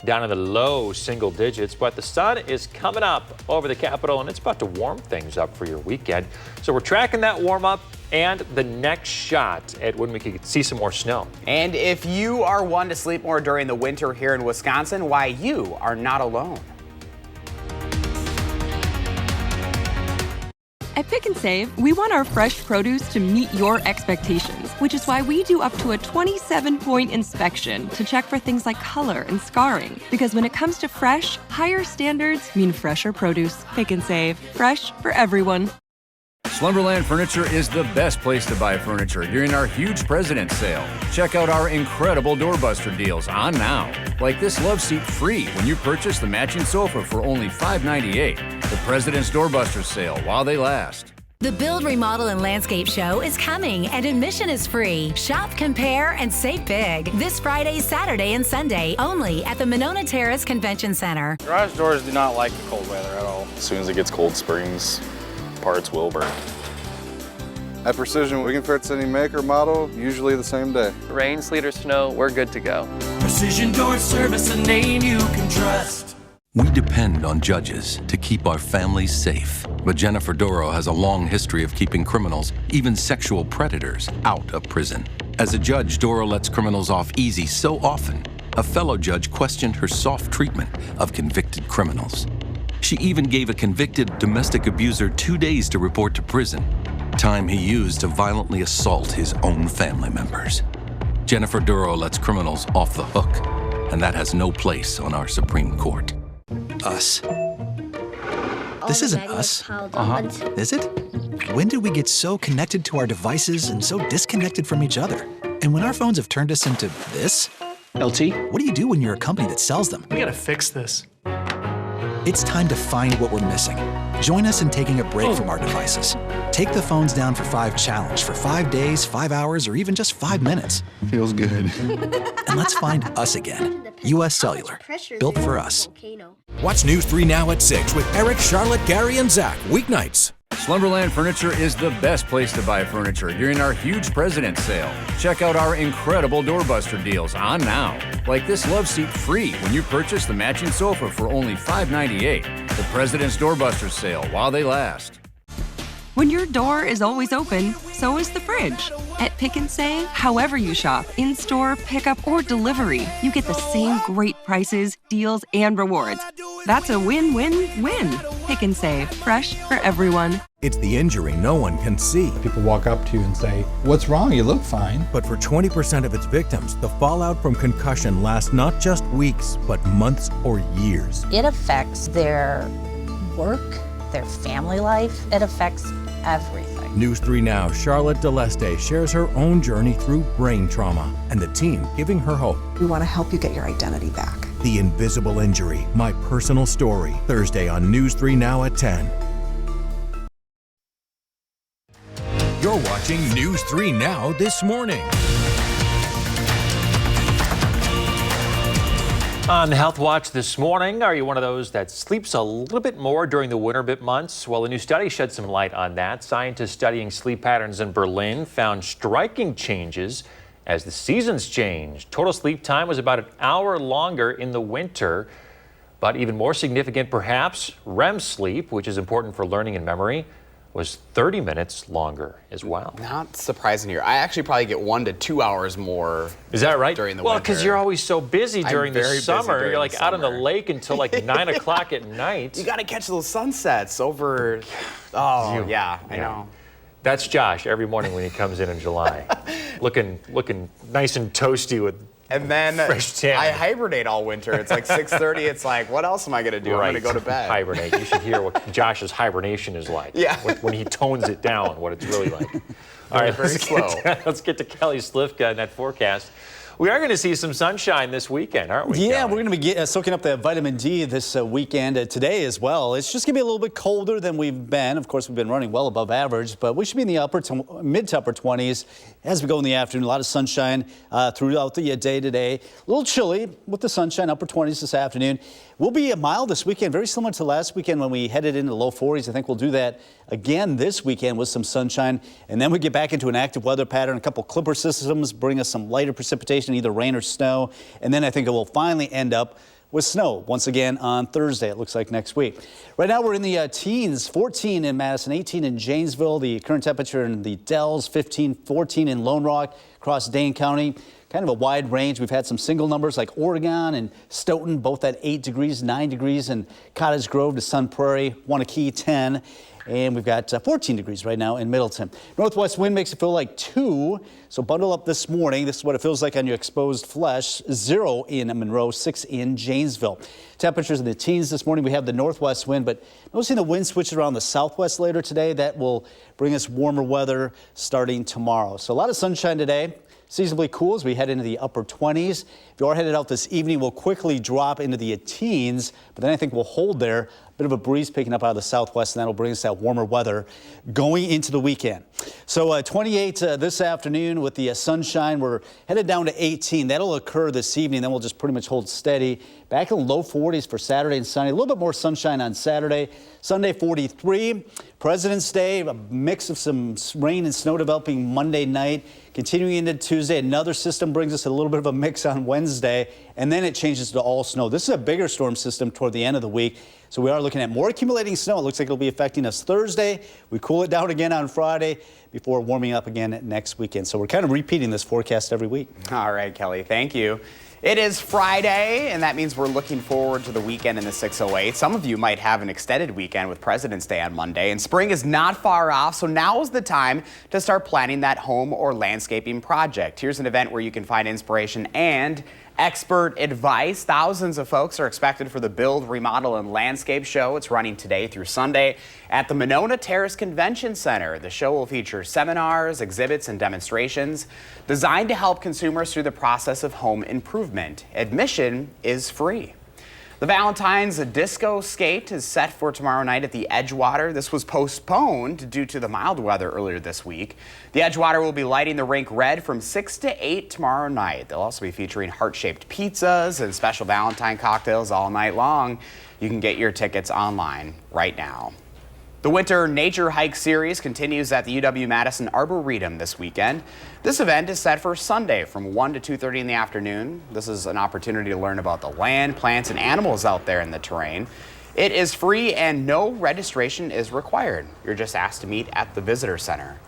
down in the low single digits, but the sun is coming up over the Capitol and it's about to warm things up for your weekend. So we're tracking that warm up and the next shot at when we could see some more snow. And if you are one to sleep more during the winter here in Wisconsin, why, you are not alone. At Pick and Save, we want our fresh produce to meet your expectations, which is why we do up to a 27-point inspection to check for things like color and scarring. Because when it comes to fresh, higher standards mean fresher produce. Pick and Save, fresh for everyone. Slumberland Furniture is the best place to buy furniture during our huge President's Sale. Check out our incredible doorbuster deals on now. Like this love seat free when you purchase the matching sofa for only $5.98. The President's Doorbuster Sale while they last. The Build, Remodel, and Landscape Show is coming and admission is free. Shop, compare, and save big. This Friday, Saturday, and Sunday only at the Monona Terrace Convention Center. Garage doors do not like the cold weather at all. As soon as it gets cold springs, parts will burn. At Precision, we can fix any make or model, usually the same day. Rain, sleet, or snow, we're good to go. Precision Door Service, a name you can trust. We depend on judges to keep our families safe. But Jennifer Doro has a long history of keeping criminals, even sexual predators, out of prison. As a judge, Doro lets criminals off easy so often, a fellow judge questioned her soft treatment of convicted criminals. She even gave a convicted domestic abuser 2 days to report to prison, time he used to violently assault his own family members. Jennifer Duro lets criminals off the hook, and that has no place on our Supreme Court. Us. This isn't us. Is it? When did we get so connected to our devices and so disconnected from each other? And when our phones have turned us into this? LT? What do you do when you're a company that sells them? We gotta fix this. It's time to find what we're missing. Join us in taking a break from our devices. Take the phones down for 5 challenge for 5 days, 5 hours, or even just 5 minutes. Feels good. And let's find us again. U.S. Cellular, built for us. Watch News 3 Now at 6 with Eric, Charlotte, Gary, and Zach, weeknights. Slumberland Furniture is the best place to buy furniture during our huge President's Sale. Check out our incredible doorbuster deals on now. Like this love seat free when you purchase the matching sofa for only $5.98. The President's Doorbuster Sale while they last. When your door is always open, so is the fridge. At Pick and Save, however you shop, in-store, pickup, or delivery, you get the same great prices, deals, and rewards. That's a win-win-win. Pick and Save, fresh for everyone. It's the injury no one can see. People walk up to you and say, "What's wrong? You look fine." But for 20% of its victims, the fallout from concussion lasts not just weeks, but months or years. It affects their work, their family life. It affects everything. News 3 Now, Charlotte Deleste shares her own journey through brain trauma and the team giving her hope. We want to help you get your identity back. The Invisible Injury, my personal story, Thursday on News 3 Now at 10. You're watching News 3 Now this morning. On Health Watch this morning, are you one of those that sleeps a little bit more during the winter months? Well, a new study shed some light on that. Scientists studying sleep patterns in Berlin found striking changes as the seasons change. Total sleep time was about an hour longer in the winter, but even more significant perhaps, REM sleep, which is important for learning and memory, was 30 minutes longer as well. Not surprising here. I actually probably get 1 to 2 hours more. Is that right? During the well, winter. because you're always so busy during the very busy summer. during You're the like out on the summer. lake until like 9 o'clock at night. You got to catch those sunsets over. Oh, yeah, I know. That's Josh every morning when he comes in July, looking nice and toasty with. And then fresh tan. I hibernate all winter. It's like 6:30. It's like, what else am I going to do? Right. I'm going to go to bed. Hibernate. You should hear what Josh's hibernation is like. Yeah. When he tones it down, what it's really like. All right, very slow. Let's get to Kelly Slifka in that forecast. We are going to see some sunshine this weekend, aren't we? Yeah, Kelly? we're going to be soaking up that vitamin D this weekend, today as well. It's just going to be a little bit colder than we've been. Of course, we've been running well above average, but we should be in the mid to upper 20s as we go in the afternoon. A lot of sunshine throughout the day today. A little chilly with the sunshine, upper 20s this afternoon. We'll be mild this weekend, very similar to last weekend when we headed into the low 40s. I think we'll do that again this weekend with some sunshine. And then we get back into an active weather pattern. A couple clipper systems bring us some lighter precipitation, either rain or snow. And then I think it will finally end up with snow once again on Thursday, it looks like next week. Right now we're in the teens, 14 in Madison, 18 in Janesville. The current temperature in the Dells, 15, 14 in Lone Rock, across Dane County. Kind of a wide range. We've had some single numbers like Oregon and Stoughton, both at 8 degrees, 9 degrees, and Cottage Grove to Sun Prairie, Wanakee, 10. And we've got 14 degrees right now in Middleton. Northwest wind makes it feel like 2, so bundle up this morning. This is what it feels like on your exposed flesh. 0 in Monroe, 6 in Janesville. Temperatures in the teens this morning. We have the northwest wind, but noticing the wind switches around the southwest later today. That will bring us warmer weather starting tomorrow. So a lot of sunshine today. Seasonably cool as we head into the upper 20s. If you are headed out this evening, we'll quickly drop into the teens, but then I think we'll hold there. A bit of a breeze picking up out of the southwest, and that'll bring us that warmer weather going into the weekend. So 28 this afternoon with the sunshine. We're headed down to 18. That'll occur this evening. Then we'll just pretty much hold steady. Back in the low 40s for Saturday and Sunday. A little bit more sunshine on Saturday. Sunday 43. President's Day, a mix of some rain and snow developing Monday night. Continuing into Tuesday, another system brings us a little bit of a mix on Wednesday, and then it changes to all snow. This is a bigger storm system toward the end of the week, so we are looking at more accumulating snow. It looks like it'll be affecting us Thursday. We cool it down again on Friday before warming up again next weekend. So we're kind of repeating this forecast every week. All right, Kelly, thank you. It is Friday, and that means we're looking forward to the weekend in the 608. Some of you might have an extended weekend with President's Day on Monday, and spring is not far off, so now is the time to start planning that home or landscaping project. Here's an event where you can find inspiration and expert advice. Thousands of folks are expected for the Build, Remodel, and Landscape Show. It's running today through Sunday at the Monona Terrace Convention Center. The show will feature seminars, exhibits, and demonstrations designed to help consumers through the process of home improvement. Admission is free. The Valentine's Disco Skate is set for tomorrow night at the Edgewater. This was postponed due to the mild weather earlier this week. The Edgewater will be lighting the rink red from 6 to 8 tomorrow night. They'll also be featuring heart-shaped pizzas and special Valentine cocktails all night long. You can get your tickets online right now. The Winter Nature Hike Series continues at the UW-Madison Arboretum this weekend. This event is set for Sunday from 1 to 2:30 in the afternoon. This is an opportunity to learn about the land, plants, and animals out there in the terrain. It is free and no registration is required. You're just asked to meet at the Visitor Center.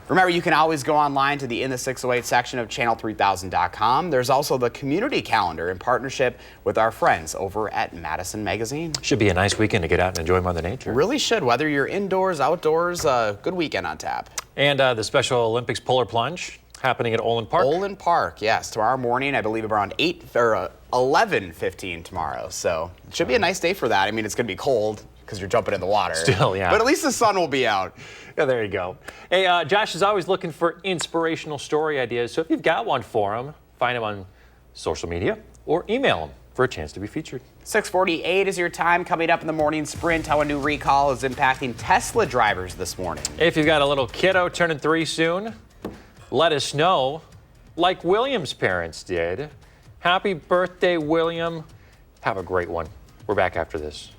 Remember, you can always go online to the In the 608 section of channel3000.com. There's also the community calendar in partnership with our friends over at Madison Magazine. Should be a nice weekend to get out and enjoy Mother Nature. Really should, whether you're indoors, outdoors, good weekend on tap. And the Special Olympics Polar Plunge happening at Olin Park. Olin Park, yes, tomorrow morning, I believe around 11:15 tomorrow. So it should be a nice day for that. I mean, it's going to be cold because you're jumping in the water. Still, yeah. But at least the sun will be out. Yeah, there you go. Hey, Josh is always looking for inspirational story ideas. So if you've got one for him, find him on social media or email him for a chance to be featured. 6:48 is your time. Coming up in the morning sprint, how a new recall is impacting Tesla drivers this morning. If you've got a little kiddo turning 3 soon, let us know, like William's parents did. Happy birthday, William. Have a great one. We're back after this.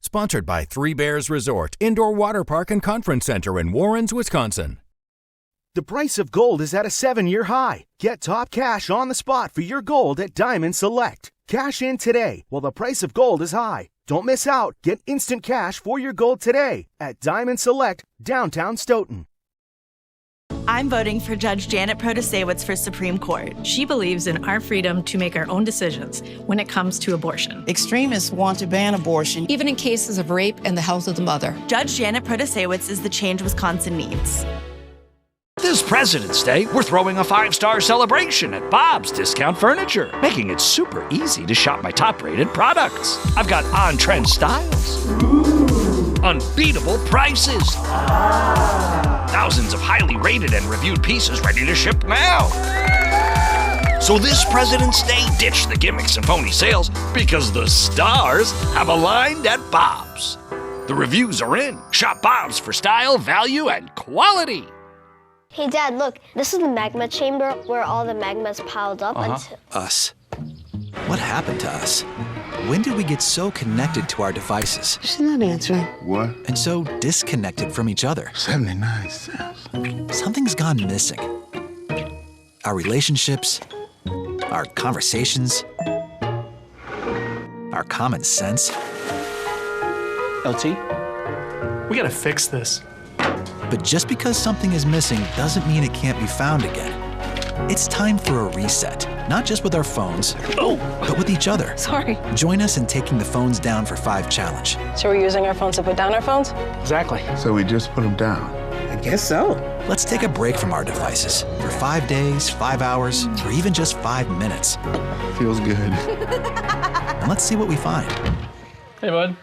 Sponsored by Three Bears Resort, Indoor Water Park and Conference Center in Warrens, Wisconsin. The price of gold is at a 7-year high. Get top cash on the spot for your gold at Diamond Select. Cash in today while the price of gold is high. Don't miss out. Get instant cash for your gold today at Diamond Select, downtown Stoughton. I'm voting for Judge Janet Protasewicz for Supreme Court. She believes in our freedom to make our own decisions when it comes to abortion. Extremists want to ban abortion, even in cases of rape and the health of the mother. Judge Janet Protasewicz is the change Wisconsin needs. This President's Day, we're throwing a 5-star celebration at Bob's Discount Furniture, making it super easy to shop my top-rated products. I've got on-trend styles, unbeatable prices, thousands of highly rated and reviewed pieces ready to ship now. So this President's Day, ditch the gimmicks and phony sales because the stars have aligned at Bob's. The reviews are in. Shop Bob's for style, value, and quality. Hey, Dad, look. This is the magma chamber where all the magma's piled up until... Us. What happened to us? When did we get so connected to our devices? She's not answering. What? And so disconnected from each other? 79 cents. Something's gone missing. Our relationships, our conversations, our common sense. LT? We gotta fix this. But just because something is missing doesn't mean it can't be found again. It's time for a reset, not just with our phones, but with each other. Sorry. Join us in taking the phones down for 5 challenge. So we're using our phones to put down our phones? Exactly. So we just put them down. I guess so. Let's take a break from our devices for 5 days, 5 hours, or even just 5 minutes. Feels good. And let's see what we find. Hey, bud.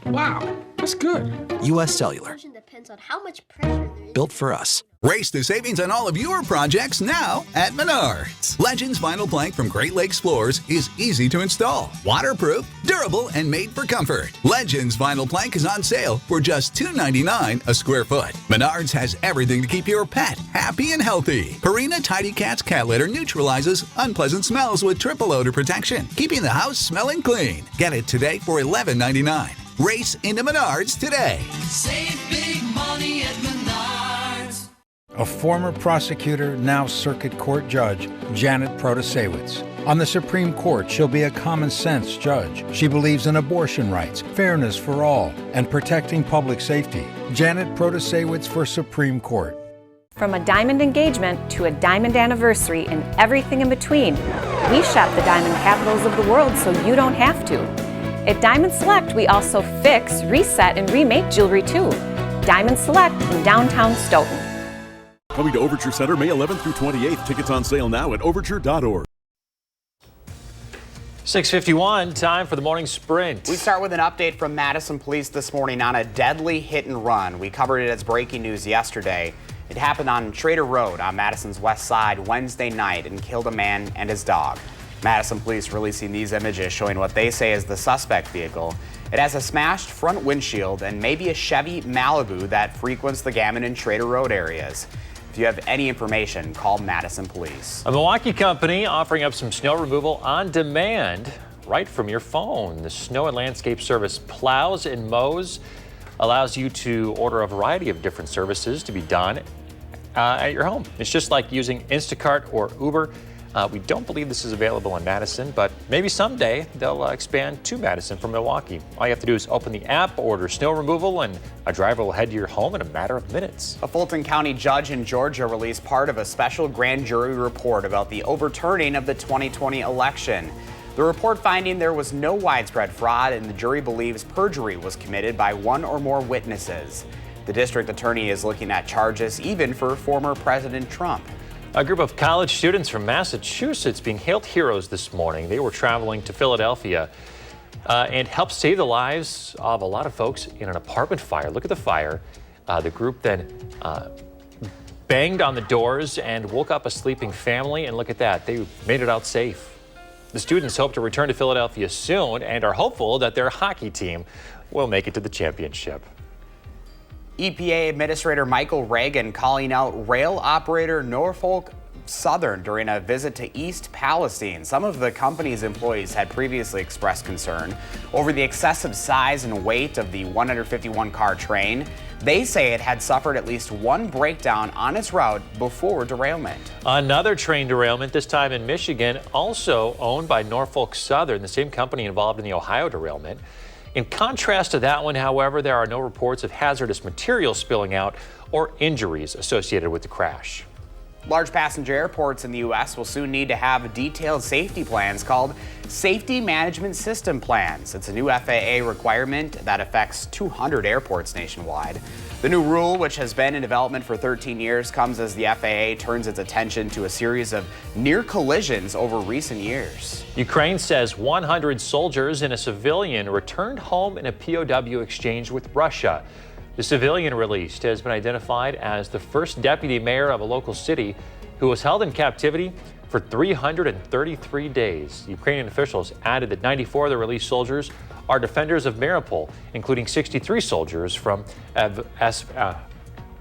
Wow, that's good. U.S. Cellular. Depends on how much pressure there is. Built for us. Race to savings on all of your projects now at Menards. Legends Vinyl Plank from Great Lakes Floors is easy to install, waterproof, durable, and made for comfort. Legends Vinyl Plank is on sale for just $2.99 a square foot. Menards has everything to keep your pet happy and healthy. Purina Tidy Cats cat litter neutralizes unpleasant smells with triple odor protection, keeping the house smelling clean. Get it today for $11.99. Race into Menards today. Save big money at Menards. A former prosecutor, now circuit court judge, Janet Protasewicz. On the Supreme Court, she'll be a common-sense judge. She believes in abortion rights, fairness for all, and protecting public safety. Janet Protasewicz for Supreme Court. From a diamond engagement to a diamond anniversary and everything in between, we shop the diamond capitals of the world so you don't have to. At Diamond Select, we also fix, reset, and remake jewelry too. Diamond Select in downtown Stoughton. Coming to Overture Center May 11th through 28th. Tickets on sale now at overture.org. 6:51, time for the morning sprint. We start with an update from Madison Police this morning on a deadly hit and run. We covered it as breaking news yesterday. It happened on Trader Road on Madison's west side Wednesday night and killed a man and his dog. Madison Police releasing these images showing what they say is the suspect vehicle. It has a smashed front windshield and maybe a Chevy Malibu that frequents the Gammon and Trader Road areas. If you have any information, call Madison Police. A Milwaukee company offering up some snow removal on demand right from your phone. The Snow and Landscape Service plows and mows, allows you to order a variety of different services to be done at your home. It's just like using Instacart or Uber. We don't believe this is available in Madison, but maybe someday they'll expand to Madison from Milwaukee. All you have to do is open the app, order snow removal, and a driver will head to your home in a matter of minutes. A Fulton County judge in Georgia released part of a special grand jury report about the overturning of the 2020 election. The report finding there was no widespread fraud, and the jury believes perjury was committed by one or more witnesses. The district attorney is looking at charges even for former President Trump. A group of college students from Massachusetts being hailed heroes this morning. They were traveling to Philadelphia and helped save the lives of a lot of folks in an apartment fire. Look at the fire. The group then banged on the doors and woke up a sleeping family. And look at that. They made it out safe. The students hope to return to Philadelphia soon and are hopeful that their hockey team will make it to the championship. EPA Administrator Michael Reagan calling out rail operator Norfolk Southern during a visit to East Palestine. Some of the company's employees had previously expressed concern over the excessive size and weight of the 151-car train. They say it had suffered at least one breakdown on its route before derailment. Another train derailment, this time in Michigan, also owned by Norfolk Southern, the same company involved in the Ohio derailment. In contrast to that one, however, there are no reports of hazardous materials spilling out or injuries associated with the crash. Large passenger airports in the U.S. will soon need to have detailed safety plans called Safety Management System Plans. It's a new FAA requirement that affects 200 airports nationwide. The new rule, which has been in development for 13 years, comes as the FAA turns its attention to a series of near collisions over recent years. Ukraine says 100 soldiers and a civilian returned home in a POW exchange with Russia. The civilian released has been identified as the first deputy mayor of a local city who was held in captivity for 333 days. Ukrainian officials added that 94 of the released soldiers are defenders of Mariupol, including 63 soldiers from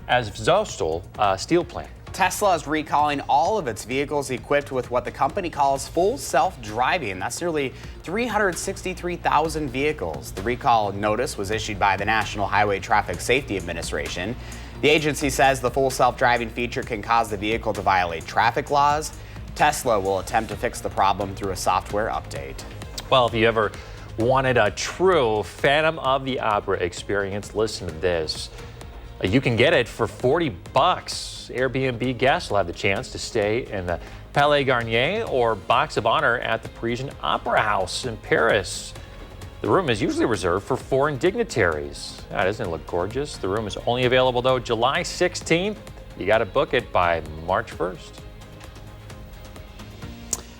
Azovstal steel plant. Tesla is recalling all of its vehicles equipped with what the company calls full self-driving. That's nearly 363,000 vehicles. The recall notice was issued by the National Highway Traffic Safety Administration. The agency says the full self-driving feature can cause the vehicle to violate traffic laws. Tesla will attempt to fix the problem through a software update. Well, if you ever wanted a true Phantom of the Opera experience, listen to this. You can get it for $40. Airbnb guests will have the chance to stay in the Palais Garnier or Box of Honor at the Parisian Opera House in Paris. The room is usually reserved for foreign dignitaries. Doesn't it look gorgeous? The room is only available, though, July 16th. You got to book it by March 1st.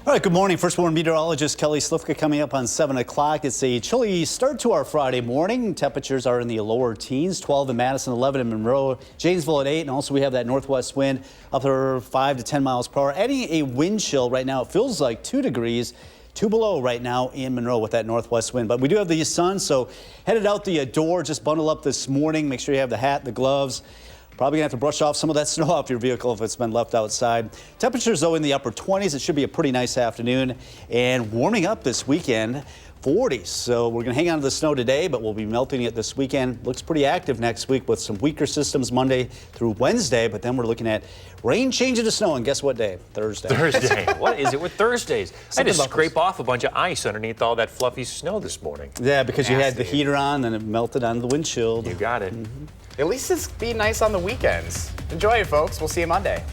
All right, good morning. First Warn meteorologist Kelly Slifka coming up on 7 o'clock. It's a chilly start to our Friday morning. Temperatures are in the lower teens, 12 in Madison, 11 in Monroe, Janesville at 8. And also we have that northwest wind up to 5 to 10 miles per hour. Adding a wind chill right now, it feels like 2 degrees. 2 below right now in Monroe with that northwest wind. But we do have the sun, so headed out the door. Just bundle up this morning. Make sure you have the hat, the gloves. Probably gonna have to brush off some of that snow off your vehicle if it's been left outside. Temperatures, though, in the upper 20s. It should be a pretty nice afternoon. And warming up this weekend, 40s. So we're gonna hang on to the snow today, but we'll be melting it this weekend. Looks pretty active next week with some weaker systems Monday through Wednesday. But then we're looking at rain changing to snow. And guess what day? Thursday. Thursday. What is it with Thursdays? I had to scrape off a bunch of ice underneath all that fluffy snow this morning. Yeah, because you had the heater on and it melted on the windshield. You got it. At least it's be nice on the weekends. Enjoy it, folks. We'll see you Monday.